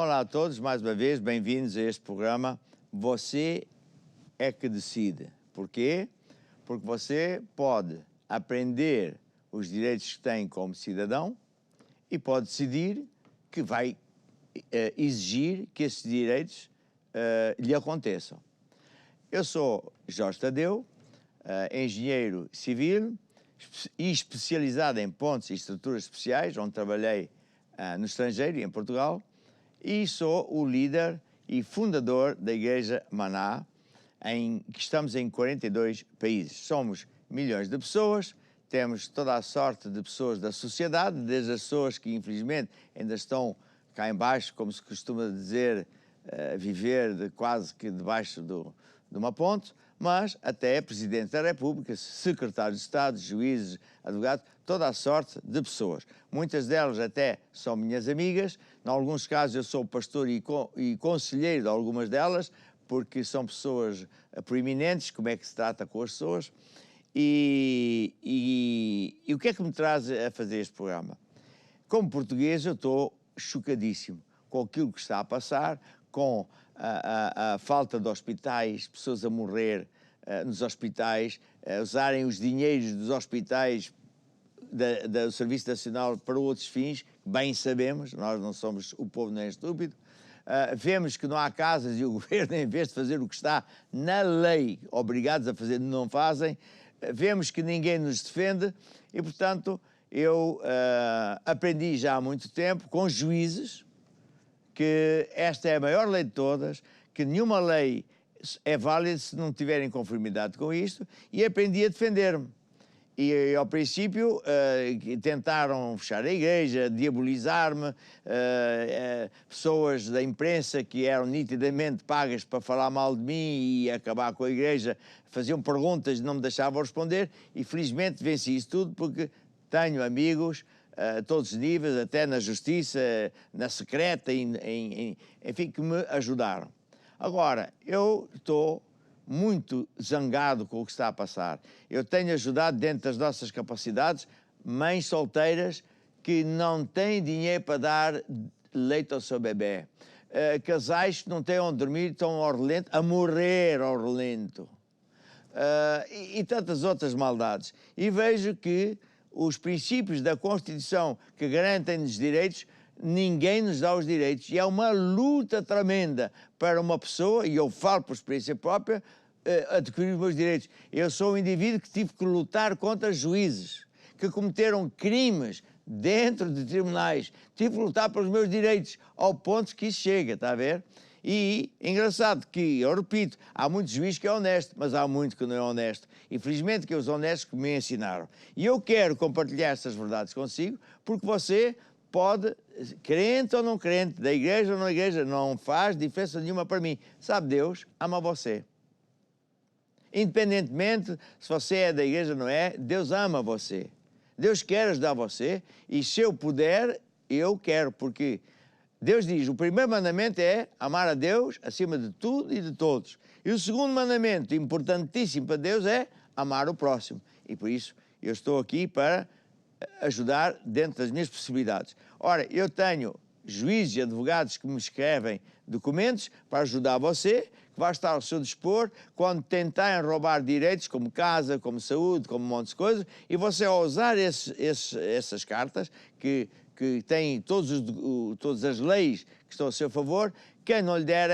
Olá a todos, mais uma vez, bem-vindos a este programa. Você é que decide. Porquê? Porque você pode aprender os direitos que tem como cidadão e pode decidir que vai exigir que esses direitos lhe aconteçam. Eu sou Jorge Tadeu, engenheiro civil e especializado em pontes e estruturas especiais, onde trabalhei no estrangeiro e em Portugal, e sou o líder e fundador da Igreja Maná, que estamos em 42 países. Somos milhões de pessoas, temos toda a sorte de pessoas da sociedade, desde as pessoas que infelizmente ainda estão cá em baixo, como se costuma dizer, viver quase que debaixo de uma ponte, mas até Presidente da República, Secretários de Estado, juízes, advogados, toda a sorte de pessoas. Muitas delas até são minhas amigas, em alguns casos eu sou pastor e conselheiro de algumas delas, porque são pessoas proeminentes, como é que se trata com as pessoas. E o que é que me traz a fazer este programa? Como português eu estou chocadíssimo com aquilo que está a passar, com a falta de hospitais, pessoas a morrer nos hospitais, usarem os dinheiros dos hospitais do Serviço Nacional para outros fins, bem sabemos, nós não somos, o povo não é estúpido. Vemos que não há casas e o governo, em vez de fazer o que está na lei, obrigados a fazer, não fazem. Vemos que ninguém nos defende e, portanto, eu aprendi já há muito tempo com juízes que esta é a maior lei de todas, que nenhuma lei é válida se não tiverem conformidade com isto, e aprendi a defender-me. E, ao princípio, tentaram fechar a igreja, diabolizar-me, pessoas da imprensa que eram nitidamente pagas para falar mal de mim e acabar com a igreja, faziam perguntas e não me deixavam responder, e felizmente venci isso tudo porque tenho amigos a todos os níveis, até na justiça, na secreta, enfim, que me ajudaram. Agora, eu estou muito zangado com o que está a passar. Eu tenho ajudado, dentro das nossas capacidades, mães solteiras que não têm dinheiro para dar leite ao seu bebê. Casais que não têm onde dormir, estão ao relento, a morrer ao relento. E tantas outras maldades. E vejo que os princípios da Constituição que garantem-nos direitos, ninguém nos dá os direitos. E é uma luta tremenda para uma pessoa, e eu falo por experiência própria, adquirir os meus direitos. Eu sou um indivíduo que tive que lutar contra juízes que cometeram crimes dentro de tribunais. Tive que lutar pelos meus direitos, ao ponto que isso chega, está a ver? E engraçado que, eu repito, há muitos juízes que é honesto, mas há muito que não é honesto. Infelizmente que os honestos que me ensinaram. E eu quero compartilhar estas verdades consigo, porque você pode, crente ou não crente, da igreja ou não igreja, não faz diferença nenhuma para mim. Sabe, Deus ama você. Independentemente se você é da igreja ou não é, Deus ama você. Deus quer ajudar você e se eu puder, eu quero, porque Deus diz, o primeiro mandamento é amar a Deus acima de tudo e de todos. E o segundo mandamento, importantíssimo para Deus, é amar o próximo. E por isso eu estou aqui para ajudar dentro das minhas possibilidades. Ora, eu tenho juízes e advogados que me escrevem documentos para ajudar você, que vai estar ao seu dispor quando tentarem roubar direitos como casa, como saúde, como um monte de coisas, e você, ao usar essas cartas que têm todas as leis que estão a seu favor, quem não lhe der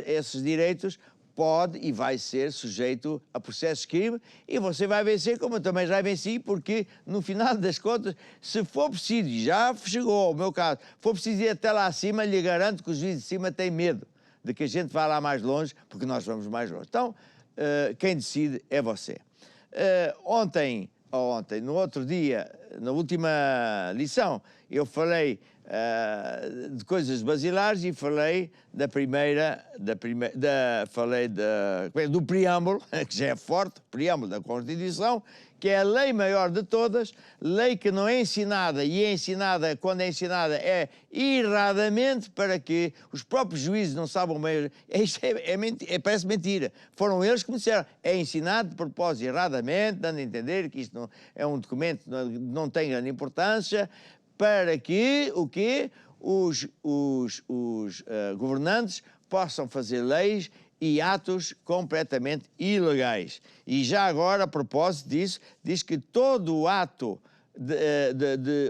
esses direitos pode e vai ser sujeito a processo de crime e você vai vencer, como eu também já venci, porque no final das contas, se for preciso, já chegou ao meu caso, for preciso ir até lá acima, lhe garanto que o juiz de cima tem medo de que a gente vá lá mais longe, porque nós vamos mais longe. Então, quem decide é você. Ontem, no outro dia, na última lição, eu falei de coisas basilares e falei do preâmbulo, que já é forte, preâmbulo da Constituição, que é a lei maior de todas, lei que não é ensinada e é ensinada, quando é ensinada, é erradamente para que os próprios juízes não saibam bem. Isto parece mentira. Foram eles que me disseram, é ensinado de propósito erradamente, dando a entender que isto não, é um documento que não tem grande importância, para que o quê? os governantes possam fazer leis e atos completamente ilegais. E já agora, a propósito disso, diz que todo o ato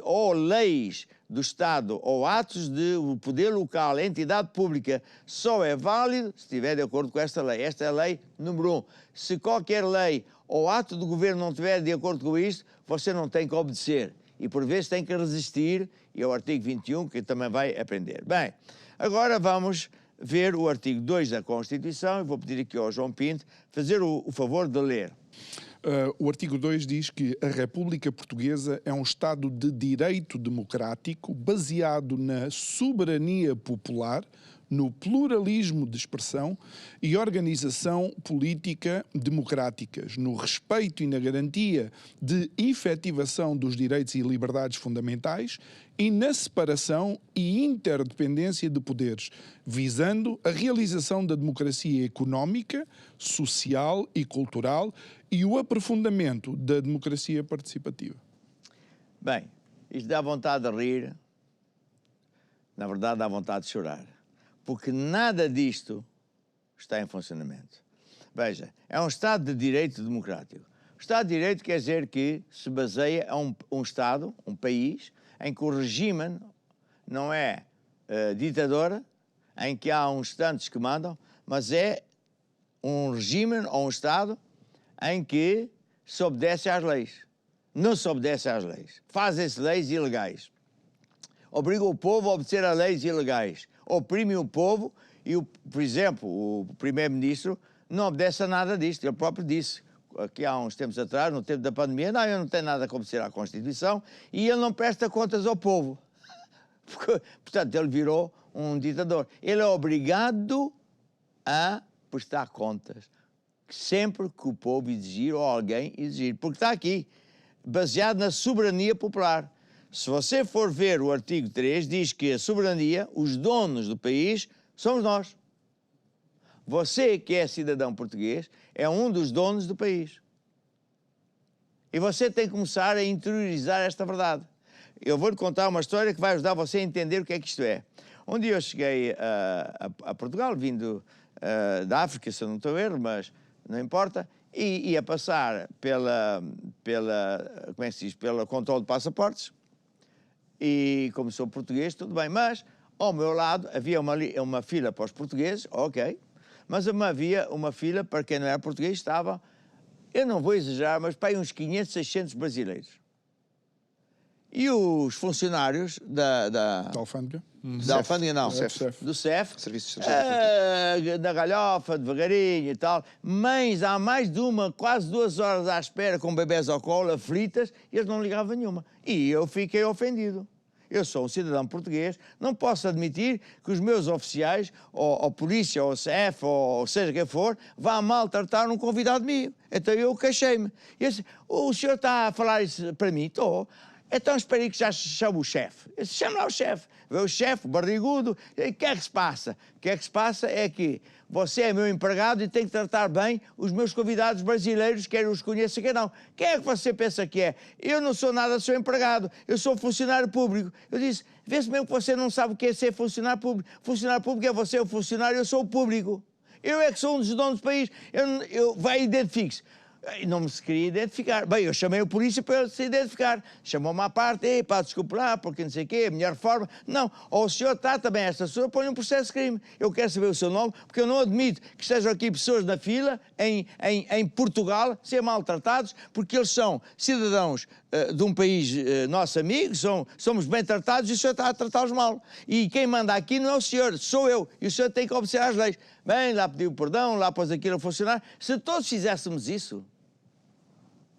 ou leis do Estado ou atos do poder local, entidade pública, só é válido se estiver de acordo com esta lei. Esta é a lei número 1. Se qualquer lei ou ato do governo não estiver de acordo com isto, você não tem que obedecer. E por vezes tem que resistir, e é o artigo 21 que também vai aprender. Bem, agora vamos ver o artigo 2 da Constituição, e vou pedir aqui ao João Pinto fazer o favor de ler. O artigo 2 diz que a República Portuguesa é um Estado de direito democrático baseado na soberania popular, no pluralismo de expressão e organização política democráticas, no respeito e na garantia de efetivação dos direitos e liberdades fundamentais e na separação e interdependência de poderes, visando a realização da democracia económica, social e cultural e o aprofundamento da democracia participativa. Bem, isto dá vontade de rir, na verdade dá vontade de chorar, porque nada disto está em funcionamento. Veja, é um Estado de Direito democrático. O Estado de Direito quer dizer que se baseia em um Estado, um país, em que o regime não é ditador, em que há uns tantos que mandam, mas é um regime ou um Estado em que se obedece às leis. Não se obedece às leis. Fazem-se leis ilegais. Obriga o povo a obedecer a leis ilegais. Oprime o povo e, por exemplo, o primeiro-ministro não obedece a nada disto. Ele próprio disse, aqui há uns tempos atrás, no tempo da pandemia, não, eu não tenho nada a obedecer à Constituição, e ele não presta contas ao povo. Portanto, ele virou um ditador. Ele é obrigado a prestar contas sempre que o povo exigir ou alguém exigir, porque está aqui, baseado na soberania popular. Se você for ver o artigo 3, diz que a soberania, os donos do país, somos nós. Você, que é cidadão português, é um dos donos do país. E você tem que começar a interiorizar esta verdade. Eu vou-lhe contar uma história que vai ajudar você a entender o que é que isto é. Um dia eu cheguei a Portugal, vindo da África, se eu não estou a ver, mas não importa, e ia passar como é que se diz, pelo controle de passaportes, e como sou português, tudo bem, mas ao meu lado havia uma fila para os portugueses, ok, mas havia uma fila para quem não era português, estava, eu não vou exagerar, mas para aí uns 500, 600 brasileiros. E os funcionários da Alfândega? Da alfândega não, do CEF, da galhofa, devagarinho e tal, mães há mais de quase 2 horas à espera com bebés ao colo, aflitas, e eles não ligavam nenhuma. E eu fiquei ofendido. Eu sou um cidadão português, não posso admitir que os meus oficiais, ou polícia, ou CEF, ou seja quem for, vá maltratar um convidado meu. Então eu queixei-me. O senhor está a falar isso para mim? Estou. Então espere que já chamo o chefe. Chama lá o chefe. Vê o chefe, barrigudo. O que é que se passa? O que é que se passa é que você é meu empregado e tem que tratar bem os meus convidados brasileiros, quer os conheça, quer não. Quem é que você pensa que é? Eu não sou nada seu empregado. Eu sou funcionário público. Eu disse, vê-se mesmo que você não sabe o que é ser funcionário público. Funcionário público é você o funcionário, eu sou o público. Eu é que sou um dos donos do país. Vai, identifique-se. Não me se queria identificar. Bem, eu chamei a polícia para ele se identificar. Chamou-me à parte, ei, pá, desculpe lá, porque não sei o quê, a minha reforma. Não, ou o senhor trata bem esta pessoa, põe um processo de crime. Eu quero saber o seu nome, porque eu não admito que estejam aqui pessoas na fila, em Portugal, ser maltratados, porque eles são cidadãos de um país nosso amigo, somos bem tratados e o senhor está a tratá-los mal. E quem manda aqui não é o senhor, sou eu. E o senhor tem que obedecer às leis. Bem, lá pediu perdão, lá pôs aquilo a funcionar. Se todos fizéssemos isso,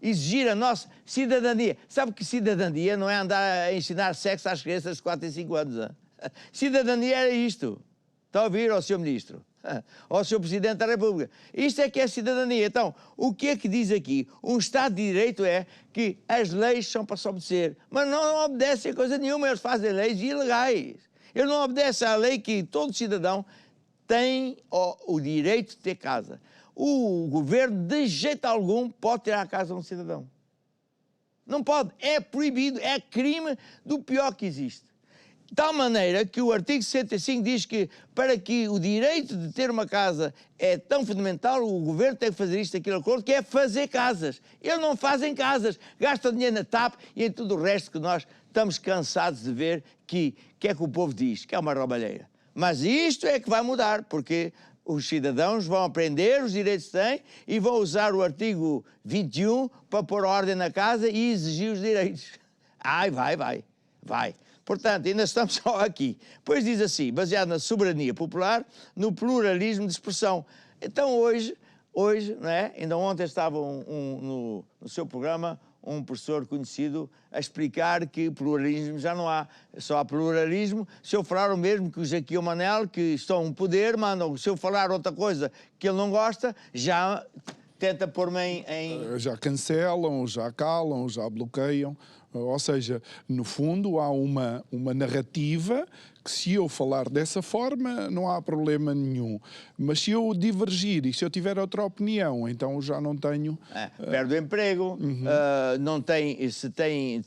exigir a nossa cidadania. Sabe que cidadania não é andar a ensinar sexo às crianças de 4 e 5 anos. Hein? Cidadania era isto. Está a ouvir, ó Sr. Ministro? Ó Sr. Presidente da República? Isto é que é cidadania. Então, o que é que diz aqui? Um Estado de Direito é que as leis são para se obedecer. Mas não obedecem a coisa nenhuma. Eles fazem leis ilegais. Eles não obedecem à lei que todo cidadão tem o direito de ter casa. O governo, de jeito algum, pode tirar a casa de um cidadão. Não pode. É proibido. É crime do pior que existe. De tal maneira que o artigo 65 diz que para que o direito de ter uma casa é tão fundamental, o governo tem que fazer isto, aquilo, aquilo, que é fazer casas. Eles não fazem casas, gastam dinheiro na TAP e em tudo o resto que nós estamos cansados de ver que é que o povo diz, que é uma roubalheira. Mas isto é que vai mudar, porque os cidadãos vão aprender os direitos que têm e vão usar o artigo 21 para pôr ordem na casa e exigir os direitos. Ai, vai. Portanto, ainda estamos só aqui. Depois diz assim, baseado na soberania popular, no pluralismo de expressão. Então hoje não é? Ainda ontem estava no seu programa um professor conhecido a explicar que pluralismo já não há. Só há pluralismo se eu falar o mesmo que o Jaquim Manel, que estão no poder, mandam. Se eu falar outra coisa que ele não gosta, já tenta pôr-me em... Já cancelam, já calam, já bloqueiam. Ou seja, no fundo há uma narrativa que se eu falar dessa forma não há problema nenhum. Mas se eu divergir e se eu tiver outra opinião, então já não tenho... perde o emprego, não tem, se tem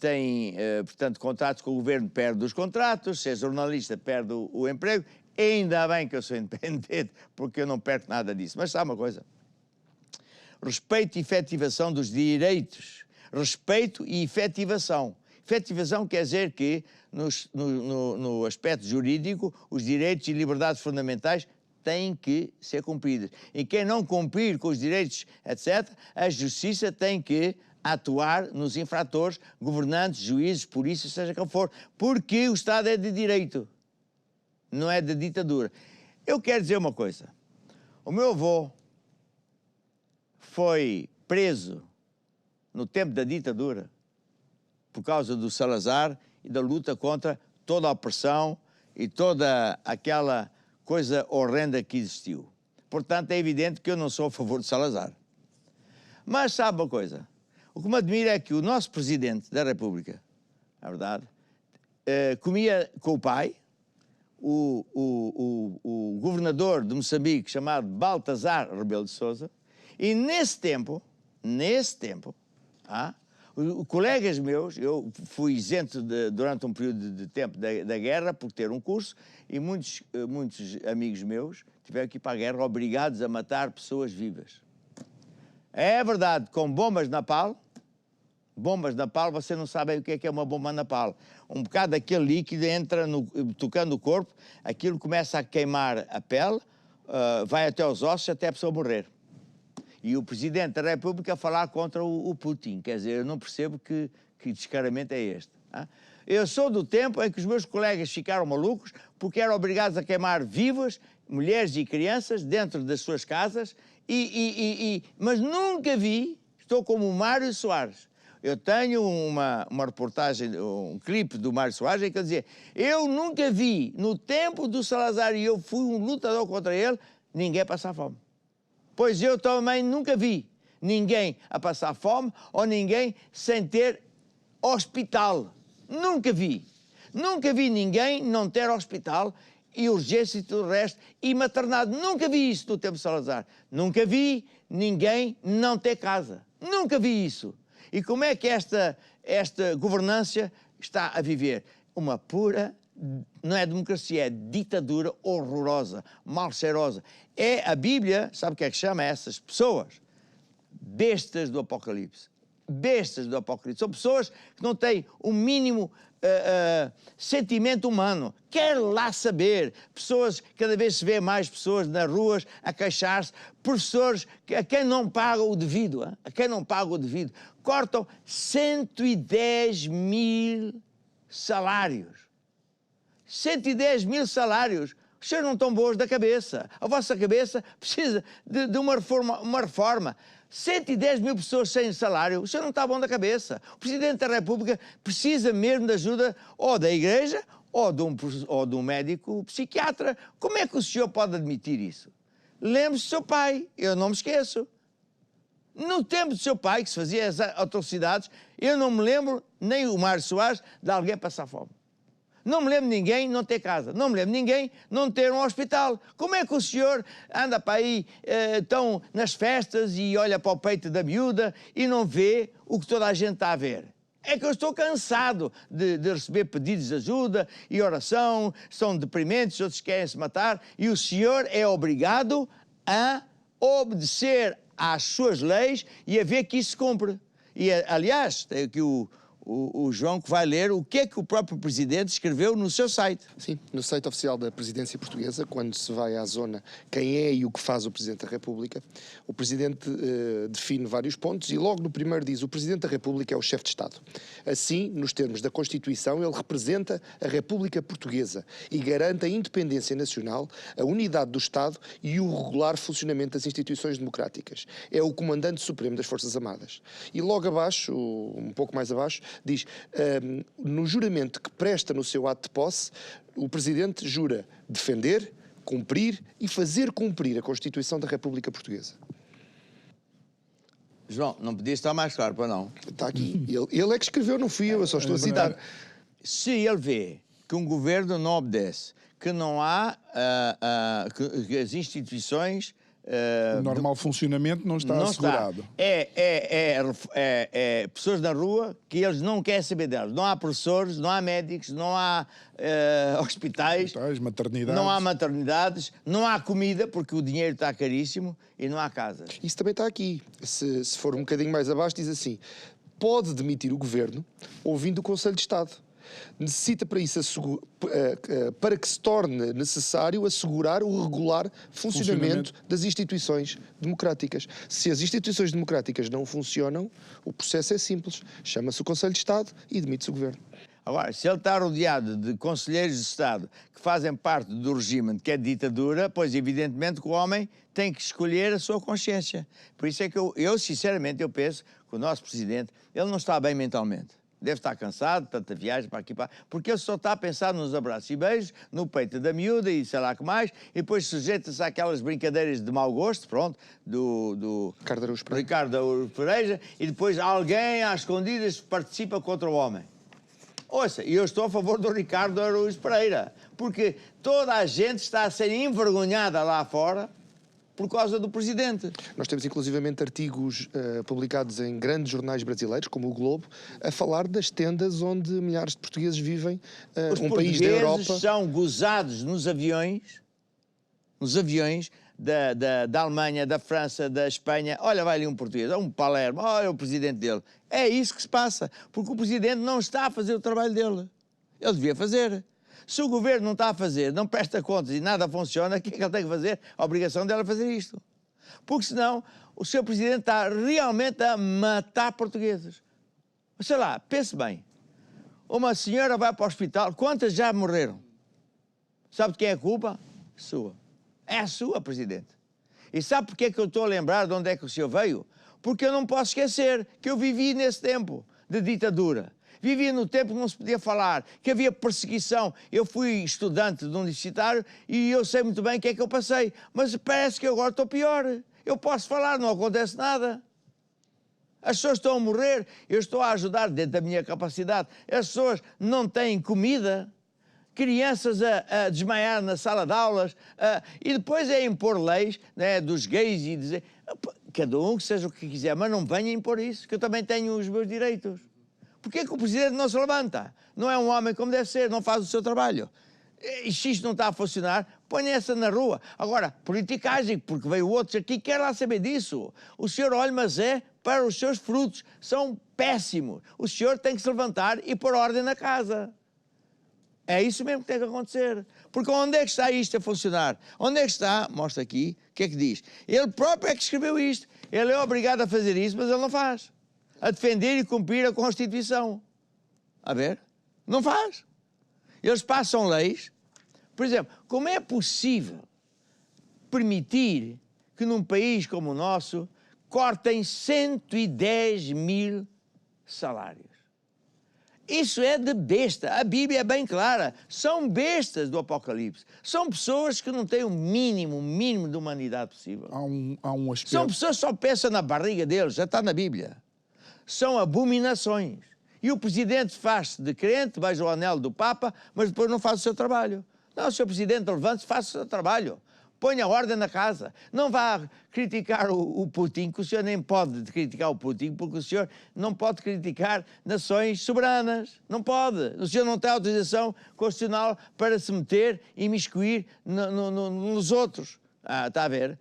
portanto, contratos com o governo, perde os contratos, se é jornalista, perde o emprego. Ainda bem que eu sou independente, porque eu não perco nada disso. Mas sabe uma coisa? Respeito e efetivação dos direitos. Respeito e efetivação. Efetivação quer dizer que, no aspecto jurídico, os direitos e liberdades fundamentais têm que ser cumpridos. E quem não cumprir com os direitos, etc., a justiça tem que atuar nos infratores, governantes, juízes, polícia, seja quem for, porque o Estado é de direito, não é de ditadura. Eu quero dizer uma coisa. O meu avô foi preso no tempo da ditadura, por causa do Salazar e da luta contra toda a opressão e toda aquela coisa horrenda que existiu. Portanto, é evidente que eu não sou a favor de Salazar. Mas sabe uma coisa? O que me admira é que o nosso Presidente da República, na verdade, comia com o pai, o governador de Moçambique, chamado Baltazar Rebelo de Sousa, e nesse tempo, colegas meus, eu fui isento durante um período de tempo da guerra por ter um curso e muitos amigos meus tiveram que ir para a guerra obrigados a matar pessoas vivas. É verdade, com bombas napalm, você não sabe o que é uma bomba napalm. Um bocado daquele líquido entra, tocando o corpo, aquilo começa a queimar a pele, vai até os ossos, até a pessoa morrer. E o Presidente da República a falar contra o Putin. Quer dizer, eu não percebo que descaramento é este. Eu sou do tempo em que os meus colegas ficaram malucos porque eram obrigados a queimar vivas, mulheres e crianças, dentro das suas casas, mas nunca vi, estou como o Mário Soares. Eu tenho uma reportagem, um clipe do Mário Soares, em que ele dizia, eu nunca vi, no tempo do Salazar, e eu fui um lutador contra ele, ninguém passar fome. Pois eu também nunca vi ninguém a passar fome ou ninguém sem ter hospital. Nunca vi. Nunca vi ninguém não ter hospital e urgência e tudo o resto e maternidade. Nunca vi isso no tempo de Salazar. Nunca vi ninguém não ter casa. Nunca vi isso. E como é que esta governância está a viver? Uma pura... Não é democracia, é ditadura horrorosa, malcheirosa. É a Bíblia, sabe o que é que chama essas pessoas? Bestas do Apocalipse. Bestas do Apocalipse. São pessoas que não têm o mínimo sentimento humano. Quer lá saber. Pessoas, cada vez se vê mais pessoas nas ruas a queixar-se. Professores a quem não paga o devido. A quem não paga o devido. Cortam 110 mil salários. 110 mil salários. Os senhores não estão bons da cabeça. A vossa cabeça precisa de uma reforma. 110 mil pessoas sem salário. O senhor não está bom da cabeça. O Presidente da República precisa mesmo de ajuda ou da Igreja ou de um médico psiquiatra. Como é que o senhor pode admitir isso? Lembre-se do seu pai. Eu não me esqueço. No tempo do seu pai, que se fazia as atrocidades, eu não me lembro, nem o Mário Soares, de alguém passar fome. Não me lembro de ninguém não ter casa. Não me lembro de ninguém não ter um hospital. Como é que o senhor anda para aí, tão nas festas e olha para o peito da miúda e não vê o que toda a gente está a ver? É que eu estou cansado de receber pedidos de ajuda e oração, são deprimentes, outros querem se matar, e o senhor é obrigado a obedecer às suas leis e a ver que isso se cumpre. E, aliás, tem aqui o João que vai ler o que é que o próprio Presidente escreveu no seu site. Sim, no site oficial da Presidência Portuguesa, quando se vai à zona quem é e o que faz o Presidente da República, o Presidente define vários pontos e logo no primeiro diz: o Presidente da República é o chefe de Estado. Assim, nos termos da Constituição, ele representa a República Portuguesa e garante a independência nacional, a unidade do Estado e o regular funcionamento das instituições democráticas. É o Comandante Supremo das Forças Armadas. E logo abaixo, um pouco mais abaixo, diz, no juramento que presta no seu ato de posse, o Presidente jura defender, cumprir e fazer cumprir a Constituição da República Portuguesa. João, não podia estar mais claro, para não? Está aqui. Ele é que escreveu, não fui eu só estou a citar. Se ele vê que um governo não obedece, que não há, que as instituições... o normal funcionamento não está assegurado. Pessoas na rua que eles não querem saber delas. Não há professores, não há médicos, não há hospitais, maternidades. Não há maternidades, não há comida, porque o dinheiro está caríssimo, e não há casas. Isso também está aqui. Se for um bocadinho mais abaixo, diz assim: pode demitir o governo ouvindo o Conselho de Estado. Necessita para isso, para que se torne necessário assegurar o regular funcionamento das instituições democráticas. Se as instituições democráticas não funcionam, o processo é simples. Chama-se o Conselho de Estado e demite-se o governo. Agora, se ele está rodeado de conselheiros de Estado que fazem parte do regime que é ditadura, pois evidentemente que o homem tem que escolher a sua consciência. Por isso é que eu sinceramente, eu penso que o nosso Presidente, ele não está bem mentalmente. Deve estar cansado, tanta viagem para aqui para lá, porque ele só está a pensar nos abraços e beijos, no peito da miúda e sei lá que mais, e depois sujeita-se àquelas brincadeiras de mau gosto, pronto, do Ricardo Araújo Pereira, e depois alguém às escondidas participa contra o homem. Ouça, e eu estou a favor do Ricardo Araújo Pereira, porque toda a gente está a ser envergonhada lá fora por causa do Presidente. Nós temos inclusivamente artigos publicados em grandes jornais brasileiros, como o Globo, a falar das tendas onde milhares de portugueses vivem, um país da Europa. Os portugueses são gozados nos aviões da Alemanha, da França, da Espanha. Olha, vai ali um português, um Palermo, olha o Presidente dele. É isso que se passa, porque o Presidente não está a fazer o trabalho dele. Ele devia fazer. Se o governo não está a fazer, não presta contas e nada funciona, o que é que ele tem que fazer? A obrigação dela é fazer isto. Porque senão o Sr. Presidente está realmente a matar portugueses. Sei lá, pense bem. Uma senhora vai para o hospital, quantas já morreram? Sabe de quem é a culpa? Sua. É a sua, Presidente. E sabe porquê que eu estou a lembrar de onde é que o senhor veio? Porque eu não posso esquecer que eu vivi nesse tempo de ditadura. Vivia no tempo que não se podia falar, que havia perseguição. Eu fui estudante de universitário e eu sei muito bem o que é que eu passei. Mas parece que agora estou pior. Eu posso falar, não acontece nada. As pessoas estão a morrer, eu estou a ajudar dentro da minha capacidade. As pessoas não têm comida, crianças a desmaiar na sala de aulas, e depois é impor leis, né, dos gays e dizer... Cada um que seja o que quiser, mas não venha impor isso, que eu também tenho os meus direitos. Porquê que o Presidente não se levanta? Não é um homem como deve ser, não faz o seu trabalho. E se isto não está a funcionar, põe essa na rua. Agora, politicagem, porque veio outros aqui, quer lá saber disso. O senhor olha, mas é para os seus frutos. São péssimos. O senhor tem que se levantar e pôr ordem na casa. É isso mesmo que tem que acontecer. Porque onde é que está isto a funcionar? Onde é que está? Mostra aqui. O que é que diz? Ele próprio é que escreveu isto. Ele é obrigado a fazer isso, mas ele não faz. A defender e cumprir a Constituição. A ver? Não faz. Eles passam leis. Por exemplo, como é possível permitir que num país como o nosso cortem 110 mil salários? Isso é de besta. A Bíblia é bem clara. São bestas do Apocalipse. São pessoas que não têm o mínimo de humanidade possível. Há um aspecto... São pessoas que só pensam na barriga deles. Já está na Bíblia. São abominações. E o Presidente faz-se de crente, beija o anel do Papa, mas depois não faz o seu trabalho. Não, o Sr. Presidente, levante-se, faça o seu trabalho. ponha ordem na casa. Não vá criticar o Putin, que o senhor nem pode criticar o Putin, porque o senhor não pode criticar nações soberanas. Não pode. O senhor não tem autorização constitucional para se meter e imiscuir nos outros. Está a ver?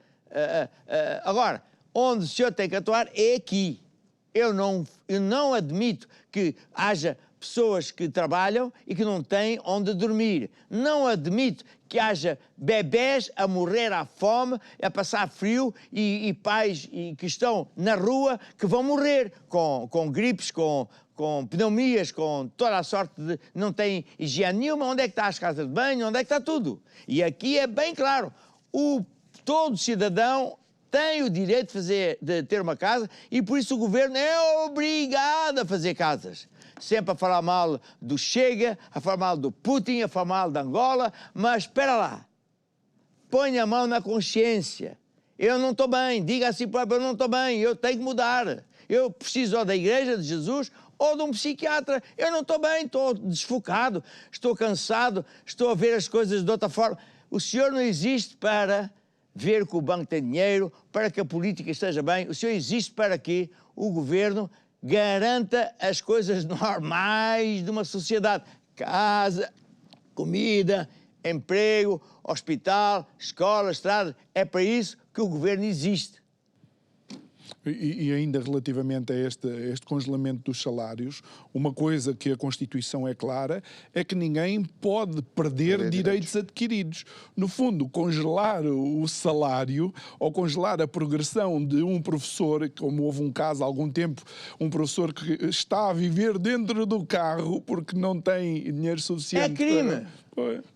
Agora, onde o senhor tem que atuar é aqui. Eu não admito que haja pessoas que trabalham e que não têm onde dormir. Não admito que haja bebés a morrer à fome, a passar frio e pais que estão na rua que vão morrer com gripes, com pneumonias, com toda a sorte de... não têm higiene nenhuma. Onde é que está as casas de banho? Onde é que está tudo? E aqui é bem claro. Todo cidadão tem o direito de ter uma casa e por isso o governo é obrigado a fazer casas. Sempre a falar mal do Chega, a falar mal do Putin, a falar mal de Angola, mas espera lá. Põe a mão na consciência. Eu não estou bem, diga a si próprio, eu não estou bem, eu tenho que mudar. Eu preciso ou da Igreja de Jesus ou de um psiquiatra. Eu não estou bem, estou desfocado, estou cansado, estou a ver as coisas de outra forma. O senhor não existe para ver que o banco tem dinheiro, para que a política esteja bem. O senhor existe para que o governo garanta as coisas normais de uma sociedade. Casa, comida, emprego, hospital, escola, estrada. É para isso que o governo existe. E ainda relativamente a este congelamento dos salários, uma coisa que a Constituição é clara é que ninguém pode perder direitos adquiridos. No fundo, congelar o salário ou congelar a progressão de um professor, como houve um caso há algum tempo, um professor que está a viver dentro do carro porque não tem dinheiro suficiente. É crime.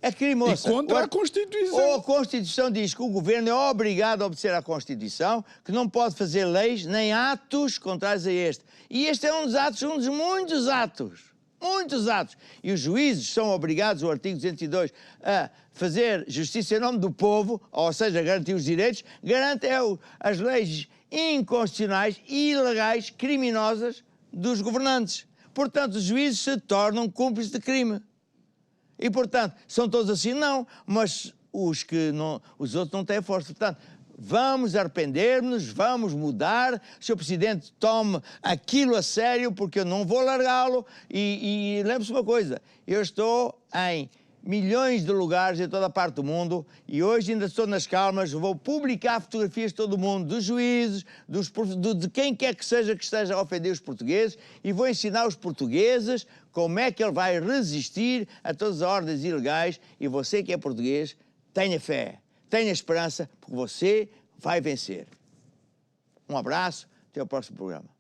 É crimoso. E contra a Constituição. A Constituição diz que o governo é obrigado a obedecer à Constituição, que não pode fazer leis nem atos contrários a este. E este é um dos atos, um dos muitos atos. Muitos atos. E os juízes são obrigados, o artigo 202, a fazer justiça em nome do povo, ou seja, garantir os direitos, garante as leis inconstitucionais, ilegais, criminosas dos governantes. Portanto, os juízes se tornam cúmplices de crime. E, portanto, são todos assim? Não, mas os outros não têm força. Portanto, vamos arrepender-nos, vamos mudar. O Sr. Presidente tome aquilo a sério, porque eu não vou largá-lo. E lembre-se uma coisa, eu estou em milhões de lugares em toda a parte do mundo e hoje ainda estou nas calmas, vou publicar fotografias de todo o mundo, dos juízes, de quem quer que esteja a ofender os portugueses e vou ensinar os portugueses como é que ele vai resistir a todas as ordens ilegais e você que é português, tenha fé, tenha esperança, porque você vai vencer. Um abraço, até o próximo programa.